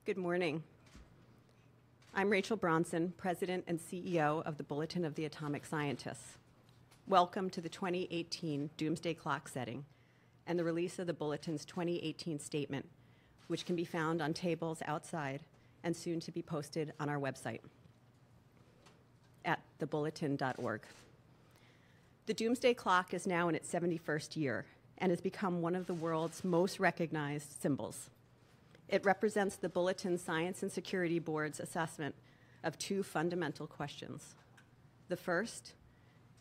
Good morning. I'm Rachel Bronson, President and CEO of the Bulletin of the Atomic Scientists. Welcome to the 2018 Doomsday Clock setting and the release of the Bulletin's 2018 statement, which can be found on tables outside and soon to be posted on our website at thebulletin.org. The Doomsday Clock is now in its 71st year and has become one of the world's most recognized symbols. It represents the Bulletin Science and Security Board's assessment of two fundamental questions. The first,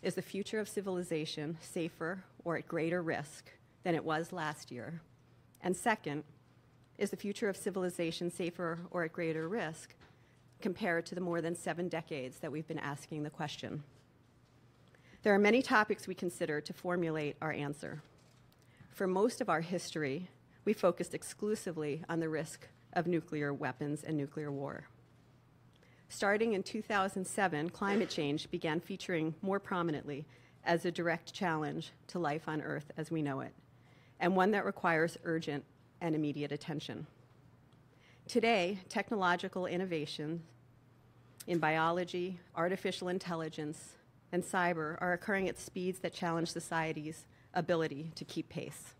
is the future of civilization safer or at greater risk than it was last year? And second, is the future of civilization safer or at greater risk compared to the more than 7 decades that we've been asking the question? There are many topics we consider to formulate our answer. For most of our history, we focused exclusively on the risk of nuclear weapons and nuclear war. Starting in 2007, climate change began featuring more prominently as a direct challenge to life on Earth as we know it, and one that requires urgent and immediate attention. Today, technological innovations in biology, artificial intelligence, and cyber are occurring at speeds that challenge society's ability to keep pace.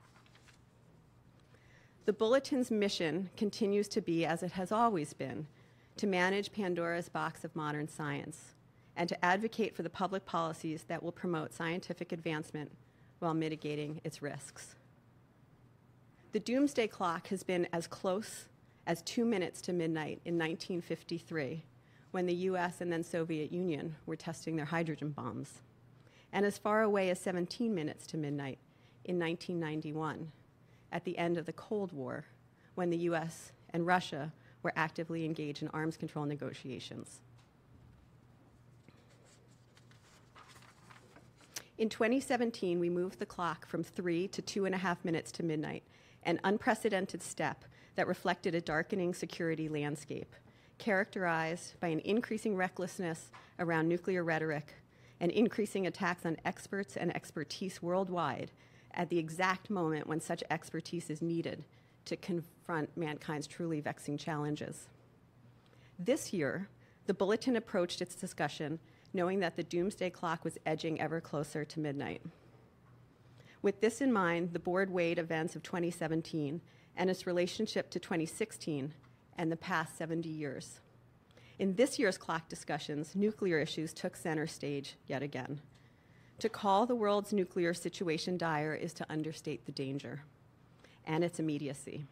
The Bulletin's mission continues to be, as it has always been, to manage Pandora's box of modern science and to advocate for the public policies that will promote scientific advancement while mitigating its risks. The Doomsday Clock has been as close as 2 minutes to midnight in 1953, when the US and then Soviet Union were testing their hydrogen bombs, and as far away as 17 minutes to midnight in 1991, at the end of the Cold War, when the US and Russia were actively engaged in arms control negotiations. In 2017, we moved the clock from 3 to 2.5 minutes to midnight, an unprecedented step that reflected a darkening security landscape, characterized by an increasing recklessness around nuclear rhetoric and increasing attacks on experts and expertise worldwide at the exact moment when such expertise is needed to confront mankind's truly vexing challenges. This year, the Bulletin approached its discussion knowing that the Doomsday Clock was edging ever closer to midnight. With this in mind, the board weighed events of 2017 and its relationship to 2016 and the past 70 years. In this year's clock discussions, nuclear issues took center stage yet again. To call the world's nuclear situation dire is to understate the danger and its immediacy.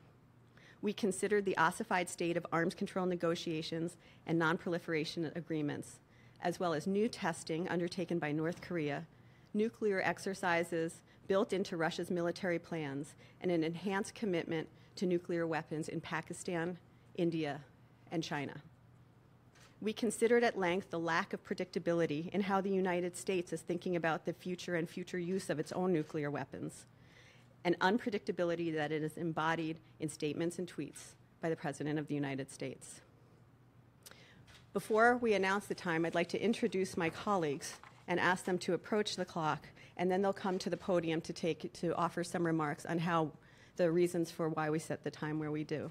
We considered the ossified state of arms control negotiations and non-proliferation agreements, as well as new testing undertaken by North Korea, nuclear exercises built into Russia's military plans, and an enhanced commitment to nuclear weapons in Pakistan, India, and China. We considered at length the lack of predictability in how the United States is thinking about the future and future use of its own nuclear weapons, and unpredictability that it is embodied in statements and tweets by the President of the United States. Before we announce the time, I'd like to introduce my colleagues and ask them to approach the clock, and then they'll come to the podium to offer some remarks on how the reasons for why we set the time where we do.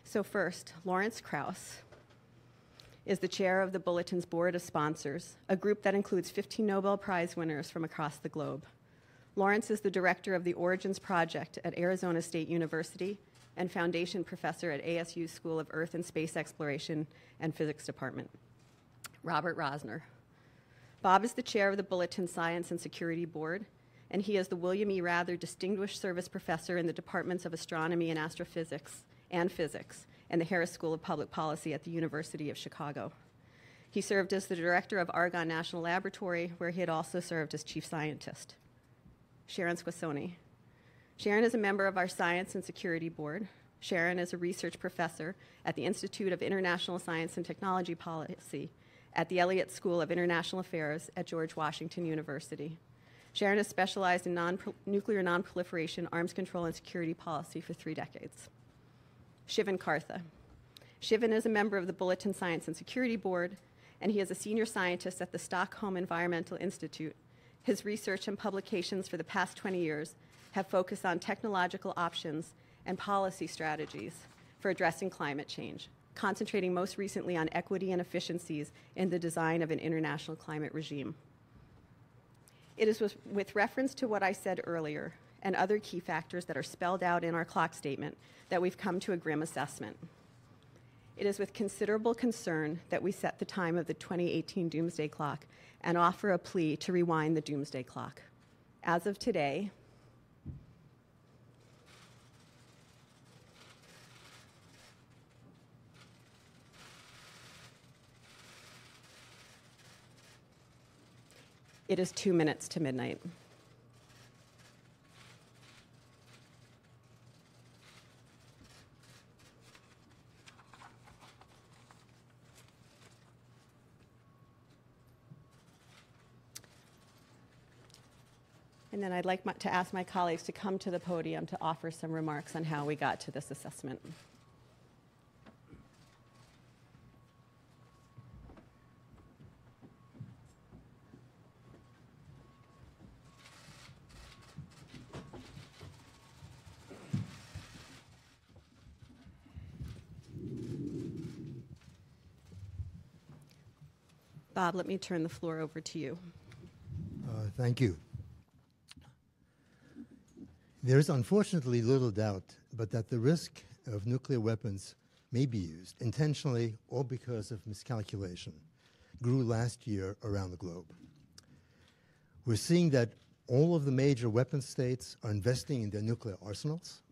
So first, Lawrence Krauss is the chair of the Bulletin's Board of Sponsors, a group that includes 15 Nobel Prize winners from across the globe. Lawrence is the director of the Origins Project at Arizona State University and foundation professor at ASU's School of Earth and Space Exploration and Physics Department. Robert Rosner. Bob is the chair of the Bulletin Science and Security Board, and he is the William E. Rather Distinguished Service Professor in the Departments of Astronomy and Astrophysics and Physics and the Harris School of Public Policy at the University of Chicago. He served as the director of Argonne National Laboratory, where he had also served as chief scientist. Sharon Squassoni. Sharon is a member of our Science and Security Board. Sharon is a research professor at the Institute of International Science and Technology Policy at the Elliott School of International Affairs at George Washington University. Sharon has specialized in nuclear non-proliferation, arms control, and security policy for 3 decades. Shivan Kartha. Shivan is a member of the Bulletin Science and Security Board, and he is a senior scientist at the Stockholm Environmental Institute. His research and publications for the past 20 years have focused on technological options and policy strategies for addressing climate change, concentrating most recently on equity and efficiencies in the design of an international climate regime. It is with reference to what I said earlier and other key factors that are spelled out in our clock statement that we've come to a grim assessment. It is with considerable concern that we set the time of the 2018 Doomsday Clock and offer a plea to rewind the Doomsday Clock. As of today, it is 2 minutes to midnight. And then I'd like to ask my colleagues to come to the podium to offer some remarks on how we got to this assessment. Bob, let me turn the floor over to you. Thank you. There is unfortunately little doubt but that the risk of nuclear weapons may be used, intentionally or because of miscalculation, grew last year around the globe. We're seeing that all of the major weapon states are investing in their nuclear arsenals.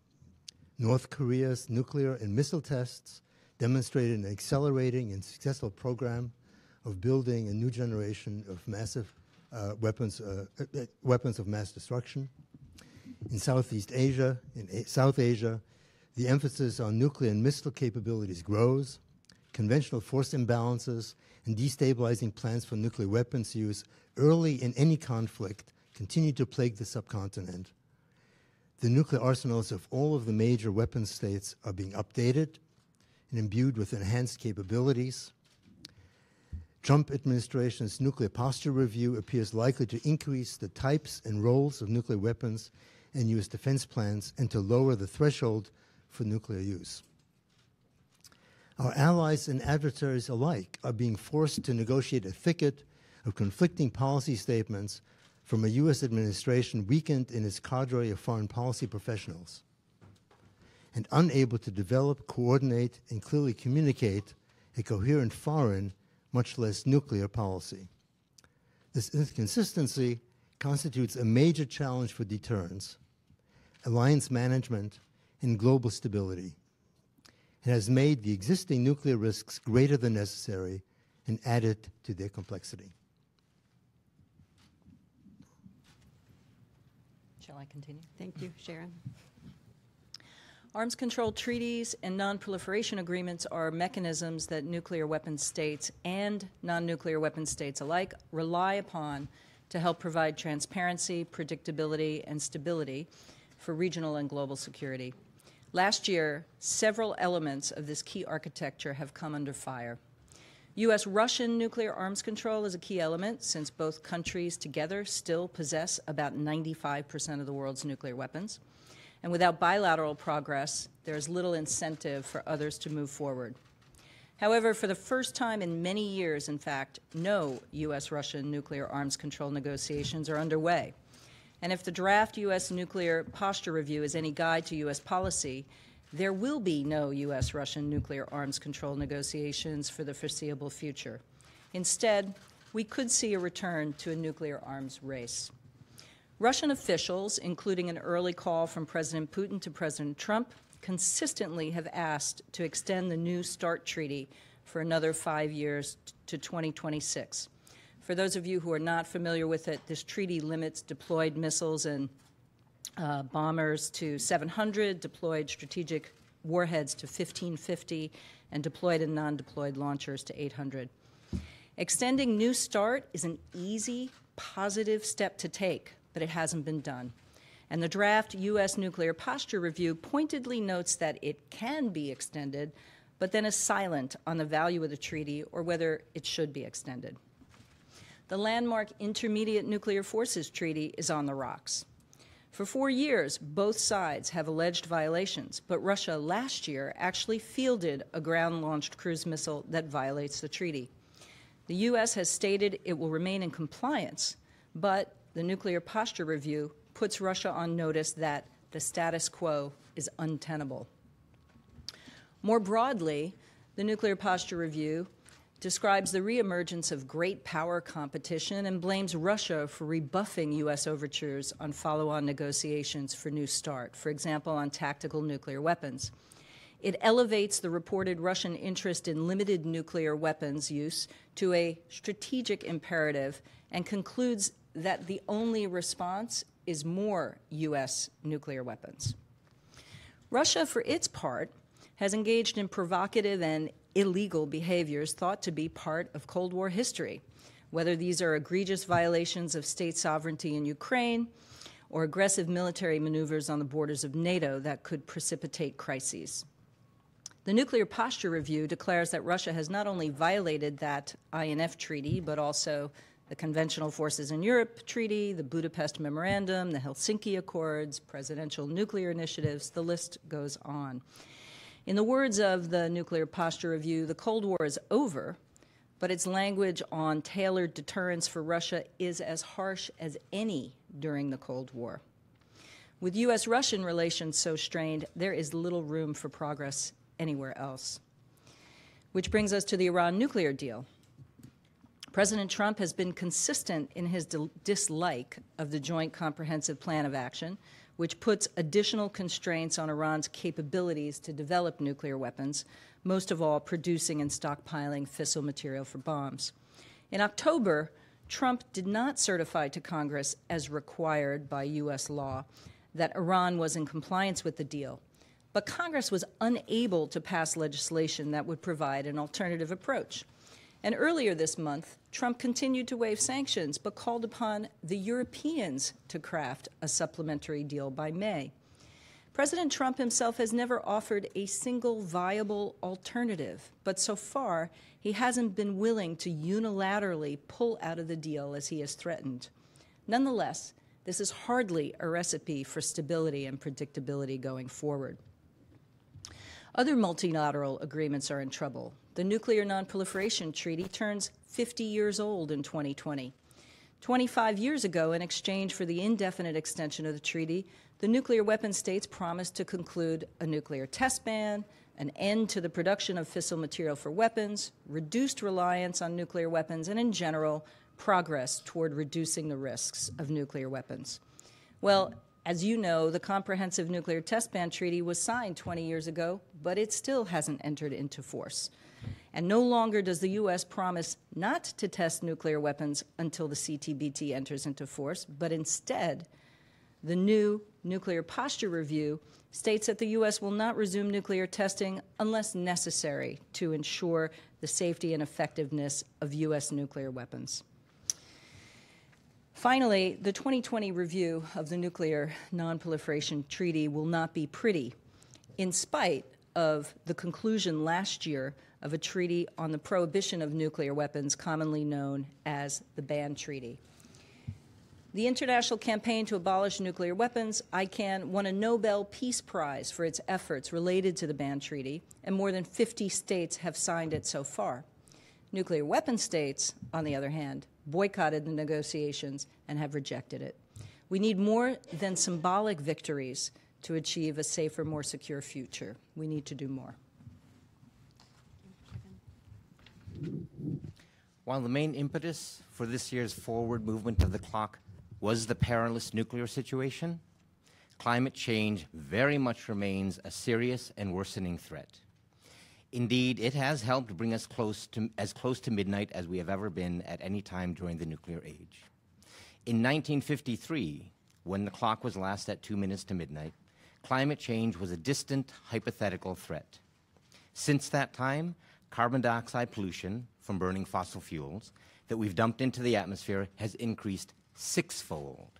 North Korea's nuclear and missile tests demonstrated an accelerating and successful program of building a new generation of massive weapons of mass destruction. In Southeast Asia, in South Asia, the emphasis on nuclear and missile capabilities grows. Conventional force imbalances and destabilizing plans for nuclear weapons use early in any conflict continue to plague the subcontinent. The nuclear arsenals of all of the major weapon states are being updated and imbued with enhanced capabilities. Trump administration's nuclear posture review appears likely to increase the types and roles of nuclear weapons and U.S. defense plans and to lower the threshold for nuclear use. Our allies and adversaries alike are being forced to negotiate a thicket of conflicting policy statements from a U.S. administration weakened in its cadre of foreign policy professionals and unable to develop, coordinate, and clearly communicate a coherent foreign, much less nuclear policy. This inconsistency constitutes a major challenge for deterrence, alliance management, and global stability. It has made the existing nuclear risks greater than necessary and added to their complexity. Shall I continue? Thank you, Sharon. Arms control treaties and non-proliferation agreements are mechanisms that nuclear weapon states and non-nuclear weapon states alike rely upon to help provide transparency, predictability, and stability for regional and global security. Last year, several elements of this key architecture have come under fire. U.S.-Russian nuclear arms control is a key element since both countries together still possess about 95% of the world's nuclear weapons. And without bilateral progress, there is little incentive for others to move forward. However, for the first time in many years, in fact, no U.S.-Russian nuclear arms control negotiations are underway. And if the draft U.S. nuclear posture review is any guide to U.S. policy, there will be no U.S.-Russian nuclear arms control negotiations for the foreseeable future. Instead, we could see a return to a nuclear arms race. Russian officials, including an early call from President Putin to President Trump, consistently have asked to extend the New START treaty for another 5 years to 2026. For those of you who are not familiar with it, this treaty limits deployed missiles and bombers to 700, deployed strategic warheads to 1,550, and deployed and non-deployed launchers to 800. Extending New START is an easy, positive step to take, but it hasn't been done. And the draft U.S. nuclear posture review pointedly notes that it can be extended, but then is silent on the value of the treaty or whether it should be extended. The landmark Intermediate Nuclear Forces Treaty is on the rocks. For 4 years, both sides have alleged violations, but Russia last year actually fielded a ground-launched cruise missile that violates the treaty. The U.S. has stated it will remain in compliance, but the Nuclear Posture Review puts Russia on notice that the status quo is untenable. More broadly, the Nuclear Posture Review describes the reemergence of great power competition and blames Russia for rebuffing U.S. overtures on follow-on negotiations for New START, for example, on tactical nuclear weapons. It elevates the reported Russian interest in limited nuclear weapons use to a strategic imperative and concludes that the only response is more U.S. nuclear weapons. Russia, for its part, has engaged in provocative and illegal behaviors thought to be part of Cold War history, whether these are egregious violations of state sovereignty in Ukraine or aggressive military maneuvers on the borders of NATO that could precipitate crises. The Nuclear Posture Review declares that Russia has not only violated that INF treaty, but also the Conventional Forces in Europe Treaty, the Budapest Memorandum, the Helsinki Accords, presidential nuclear initiatives, the list goes on. In the words of the Nuclear Posture Review, the Cold War is over, but its language on tailored deterrence for Russia is as harsh as any during the Cold War. With U.S.-Russian relations so strained, there is little room for progress anywhere else. Which brings us to the Iran nuclear deal. President Trump has been consistent in his dislike of the Joint Comprehensive Plan of Action, which puts additional constraints on Iran's capabilities to develop nuclear weapons, most of all producing and stockpiling fissile material for bombs. In October, Trump did not certify to Congress, as required by U.S. law, that Iran was in compliance with the deal, but Congress was unable to pass legislation that would provide an alternative approach. And earlier this month, Trump continued to waive sanctions, but called upon the Europeans to craft a supplementary deal by May. President Trump himself has never offered a single viable alternative, but so far he hasn't been willing to unilaterally pull out of the deal as he has threatened. Nonetheless, this is hardly a recipe for stability and predictability going forward. Other multilateral agreements are in trouble. The Nuclear Non-Proliferation Treaty turns 50 years old in 2020. 25 years ago, in exchange for the indefinite extension of the treaty, the nuclear weapon states promised to conclude a nuclear test ban, an end to the production of fissile material for weapons, reduced reliance on nuclear weapons, and in general, progress toward reducing the risks of nuclear weapons. Well, as you know, the Comprehensive Nuclear Test Ban Treaty was signed 20 years ago, but it still hasn't entered into force. And no longer does the U.S. promise not to test nuclear weapons until the CTBT enters into force, but instead, the new Nuclear Posture Review states that the U.S. will not resume nuclear testing unless necessary to ensure the safety and effectiveness of U.S. nuclear weapons. Finally, the 2020 review of the Nuclear Non-Proliferation Treaty will not be pretty, in spite of the conclusion last year of a treaty on the prohibition of nuclear weapons, commonly known as the Ban Treaty. The International Campaign to Abolish Nuclear Weapons, ICAN, won a Nobel Peace Prize for its efforts related to the Ban Treaty, and more than 50 states have signed it so far. Nuclear weapon states, on the other hand, boycotted the negotiations and have rejected it. We need more than symbolic victories to achieve a safer, more secure future. We need to do more. While the main impetus for this year's forward movement of the clock was the perilous nuclear situation, climate change very much remains a serious and worsening threat. Indeed, it has helped bring us as close to midnight as we have ever been at any time during the nuclear age. In 1953, when the clock was last at 2 minutes to midnight, climate change was a distant, hypothetical threat. Since that time, carbon dioxide pollution from burning fossil fuels that we've dumped into the atmosphere has increased sixfold.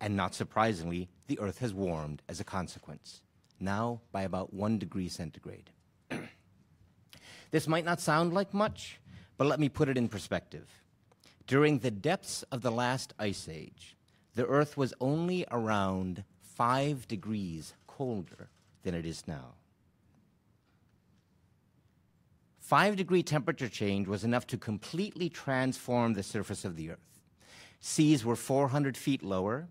And not surprisingly, the Earth has warmed as a consequence, now by about 1 degree centigrade. This might not sound like much, but let me put it in perspective. During the depths of the last ice age, the Earth was only around 5 degrees colder than it is now. 5-degree temperature change was enough to completely transform the surface of the Earth. Seas were 400 feet lower,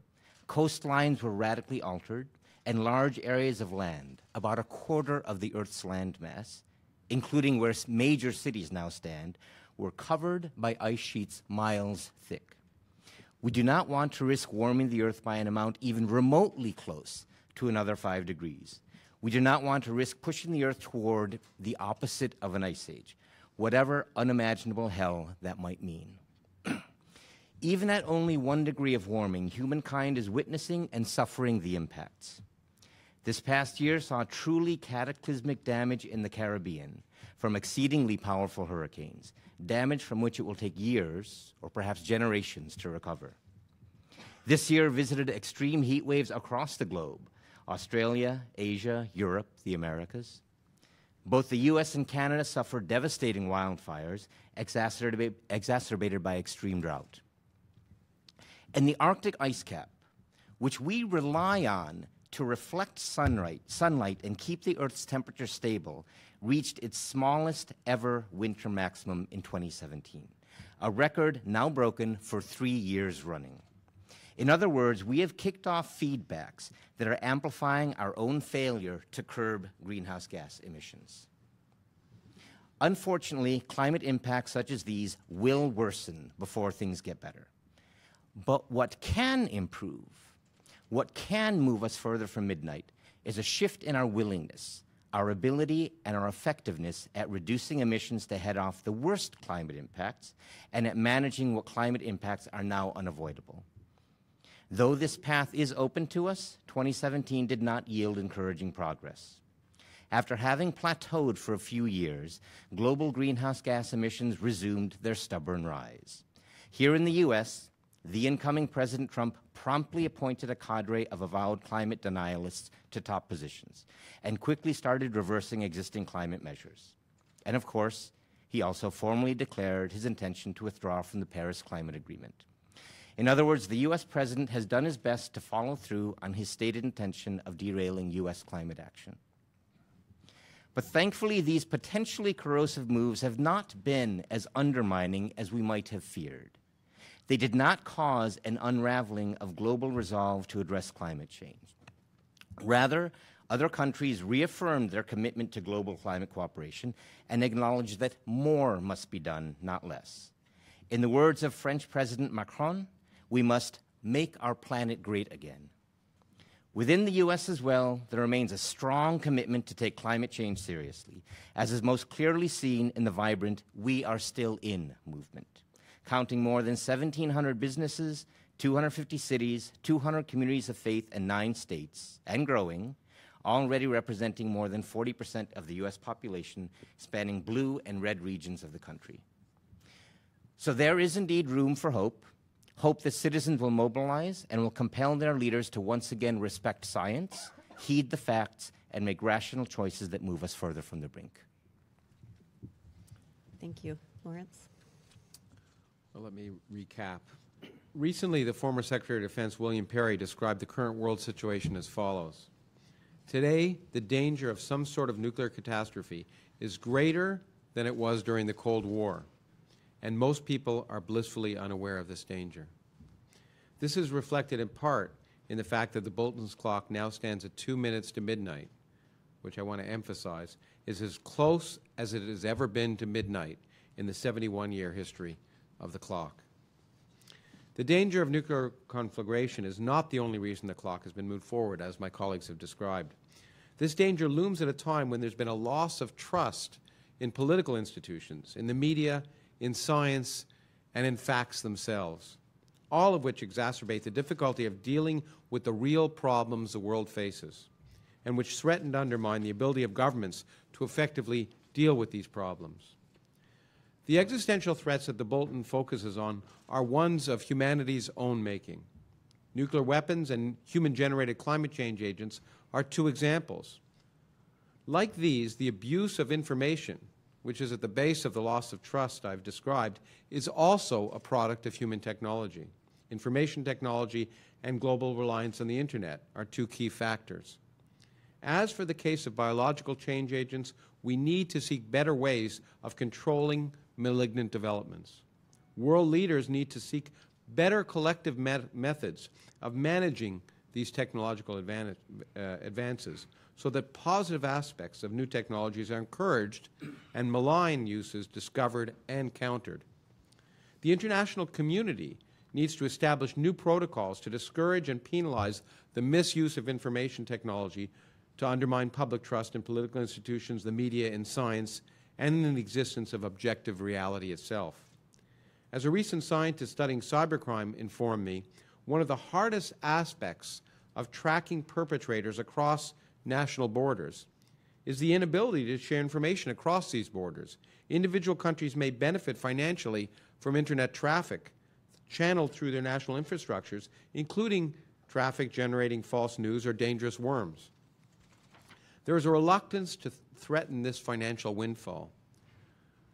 coastlines were radically altered, and large areas of land, about a quarter of the Earth's landmass, including where major cities now stand, were covered by ice sheets miles thick. We do not want to risk warming the Earth by an amount even remotely close to another 5 degrees. We do not want to risk pushing the Earth toward the opposite of an ice age, whatever unimaginable hell that might mean. Even at only 1 degree of warming, humankind is witnessing and suffering the impacts. This past year saw truly cataclysmic damage in the Caribbean from exceedingly powerful hurricanes, damage from which it will take years or perhaps generations to recover. This year visited extreme heat waves across the globe: Australia, Asia, Europe, the Americas. Both the US and Canada suffered devastating wildfires exacerbated by extreme drought. And the Arctic ice cap, which we rely on to reflect sunlight and keep the Earth's temperature stable, reached its smallest ever winter maximum in 2017, a record now broken for 3 years running. In other words, we have kicked off feedbacks that are amplifying our own failure to curb greenhouse gas emissions. Unfortunately, climate impacts such as these will worsen before things get better. But what can improve, what can move us further from midnight, is a shift in our willingness, our ability, and our effectiveness at reducing emissions to head off the worst climate impacts and at managing what climate impacts are now unavoidable. Though this path is open to us, 2017 did not yield encouraging progress. After having plateaued for a few years, global greenhouse gas emissions resumed their stubborn rise. Here in the US, the incoming President Trump promptly appointed a cadre of avowed climate denialists to top positions and quickly started reversing existing climate measures. And of course, he also formally declared his intention to withdraw from the Paris Climate Agreement. In other words, the US President has done his best to follow through on his stated intention of derailing US climate action. But thankfully, these potentially corrosive moves have not been as undermining as we might have feared. They did not cause an unraveling of global resolve to address climate change. Rather, other countries reaffirmed their commitment to global climate cooperation and acknowledged that more must be done, not less. In the words of French President Macron, we must make our planet great again. Within the US as well, there remains a strong commitment to take climate change seriously, as is most clearly seen in the vibrant "We Are Still In" movement, counting more than 1,700 businesses, 250 cities, 200 communities of faith, and 9 states, and growing, already representing more than 40% of the US population, spanning blue and red regions of the country. So there is indeed room for hope that citizens will mobilize and will compel their leaders to once again respect science, heed the facts, and make rational choices that move us further from the brink. Thank you. Lawrence? Well, let me recap. Recently, the former Secretary of Defense, William Perry, described the current world situation as follows. Today, the danger of some sort of nuclear catastrophe is greater than it was during the Cold War, and most people are blissfully unaware of this danger. This is reflected in part in the fact that the Bulletin's clock now stands at 2 minutes to midnight, which I want to emphasize is as close as it has ever been to midnight in the 71-year history of the clock. The danger of nuclear conflagration is not the only reason the clock has been moved forward, as my colleagues have described. This danger looms at a time when there's been a loss of trust in political institutions, in the media, in science, and in facts themselves, all of which exacerbate the difficulty of dealing with the real problems the world faces, and which threaten to undermine the ability of governments to effectively deal with these problems. The existential threats that the Bulletin focuses on are ones of humanity's own making. Nuclear weapons and human-generated climate change agents are 2 examples. Like these, the abuse of information, which is at the base of the loss of trust I've described, is also a product of human technology. information technology, and global reliance on the Internet are two key factors. As for the case of biological change agents, we need to seek better ways of controlling malignant developments. World leaders need to seek better collective methods of managing these technological advances so that positive aspects of new technologies are encouraged and malign uses discovered and countered. The international community needs to establish new protocols to discourage and penalize the misuse of information technology to undermine public trust in political institutions, the media, in science, and in the existence of objective reality itself. As a recent scientist studying cybercrime informed me, one of the hardest aspects of tracking perpetrators across national borders is the inability to share information across these borders. Individual countries may benefit financially from Internet traffic channeled through their national infrastructures, including traffic generating false news or dangerous worms. There is a reluctance to threaten this financial windfall.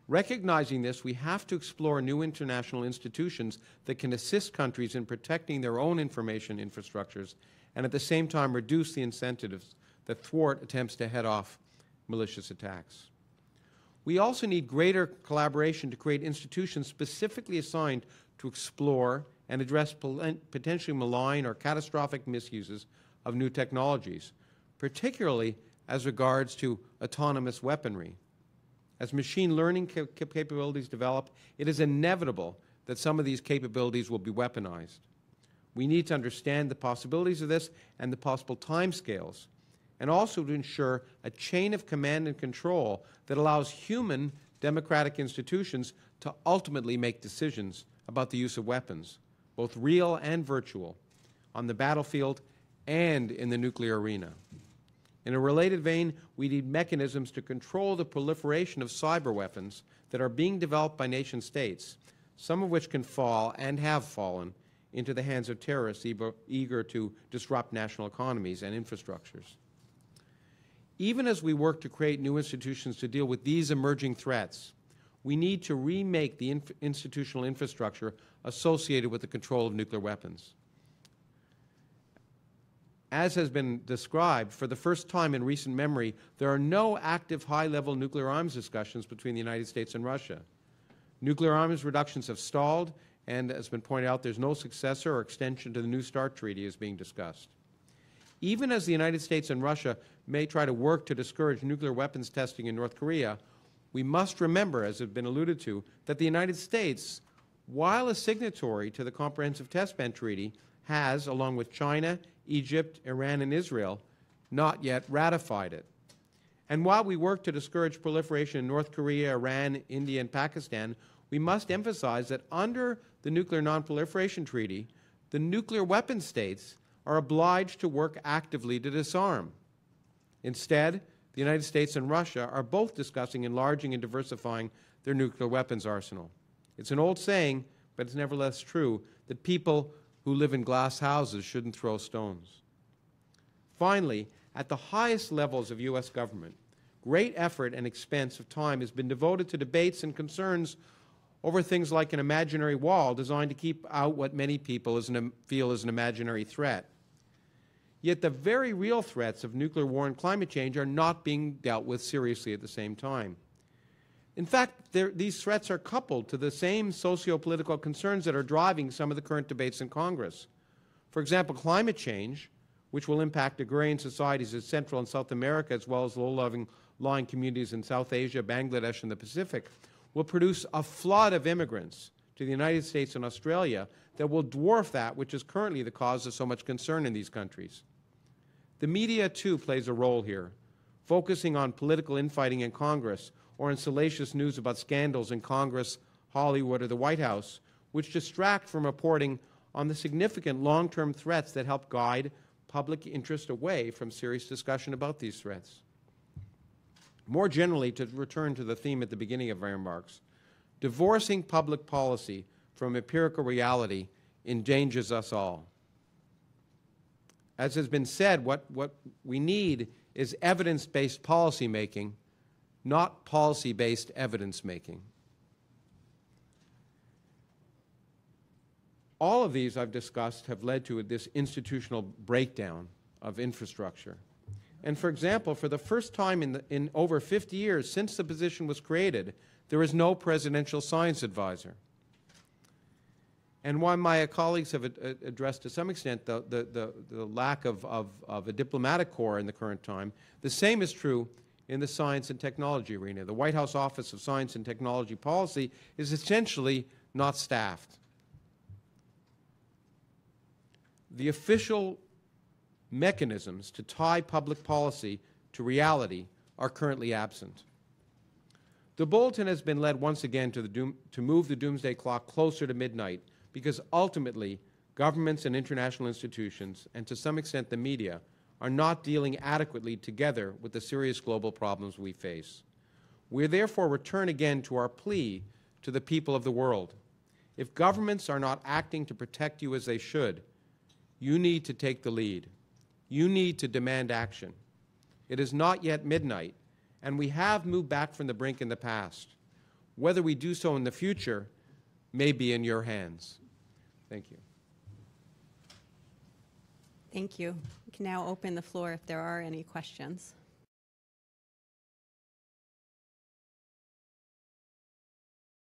Recognizing this, we have to explore new international institutions that can assist countries in protecting their own information infrastructures and at the same time reduce the incentives that thwart attempts to head off malicious attacks. We also need greater collaboration to create institutions specifically assigned to explore and address potentially malign or catastrophic misuses of new technologies, particularly as regards to autonomous weaponry. As machine learning capabilities develop, it is inevitable that some of these capabilities will be weaponized. We need to understand the possibilities of this and the possible timescales, and also to ensure a chain of command and control that allows human democratic institutions to ultimately make decisions about the use of weapons, both real and virtual, on the battlefield and in the nuclear arena. In a related vein, we need mechanisms to control the proliferation of cyber weapons that are being developed by nation states, some of which can fall and have fallen into the hands of terrorists eager to disrupt national economies and infrastructures. Even as we work to create new institutions to deal with these emerging threats, we need to remake the institutional infrastructure associated with the control of nuclear weapons. As has been described, for the first time in recent memory, there are no active high-level nuclear arms discussions between the United States and Russia. Nuclear arms reductions have stalled, and as has been pointed out, there's no successor or extension to the New START Treaty is being discussed. Even as the United States and Russia may try to work to discourage nuclear weapons testing in North Korea, we must remember, as has been alluded to, that the United States, while a signatory to the Comprehensive Test Ban Treaty, has, along with China, Egypt, Iran, and Israel, not yet ratified it. And while we work to discourage proliferation in North Korea, Iran, India, and Pakistan, we must emphasize that under the Nuclear Non-Proliferation Treaty, the nuclear weapon states are obliged to work actively to disarm. Instead, the United States and Russia are both discussing enlarging and diversifying their nuclear weapons arsenal. It's an old saying, but it's nevertheless true, that people who live in glass houses shouldn't throw stones. Finally, at the highest levels of U.S. government, great effort and expense of time has been devoted to debates and concerns over things like an imaginary wall designed to keep out what many people feel is an imaginary threat. Yet the very real threats of nuclear war and climate change are not being dealt with seriously at the same time. In fact, these threats are coupled to the same socio-political concerns that are driving some of the current debates in Congress. For example, climate change, which will impact agrarian societies in Central and South America, as well as low-lying communities in South Asia, Bangladesh, and the Pacific, will produce a flood of immigrants to the United States and Australia that will dwarf that which is currently the cause of so much concern in these countries. The media, too, plays a role here, focusing on political infighting in Congress or on salacious news about scandals in Congress, Hollywood, or the White House, which distract from reporting on the significant long-term threats that help guide public interest away from serious discussion about these threats. More generally, to return to the theme at the beginning of my remarks, divorcing public policy from empirical reality endangers us all. As has been said, what we need is evidence-based policymaking, not policy-based evidence-making. All of these I've discussed have led to this institutional breakdown of infrastructure. And for example, for the first time in over 50 years since the position was created, there is no presidential science advisor. And while my colleagues have addressed to some extent the lack of a diplomatic corps in the current time, the same is true in the science and technology arena. The White House Office of Science and Technology Policy is essentially not staffed. The official mechanisms to tie public policy to reality are currently absent. The Bulletin has been led once again to move the doomsday clock closer to midnight because ultimately governments and international institutions, and to some extent the media, are not dealing adequately together with the serious global problems we face. We therefore return again to our plea to the people of the world. If governments are not acting to protect you as they should, you need to take the lead. You need to demand action. It is not yet midnight, and we have moved back from the brink in the past. Whether we do so in the future may be in your hands. Thank you. Thank you. We can now open the floor if there are any questions.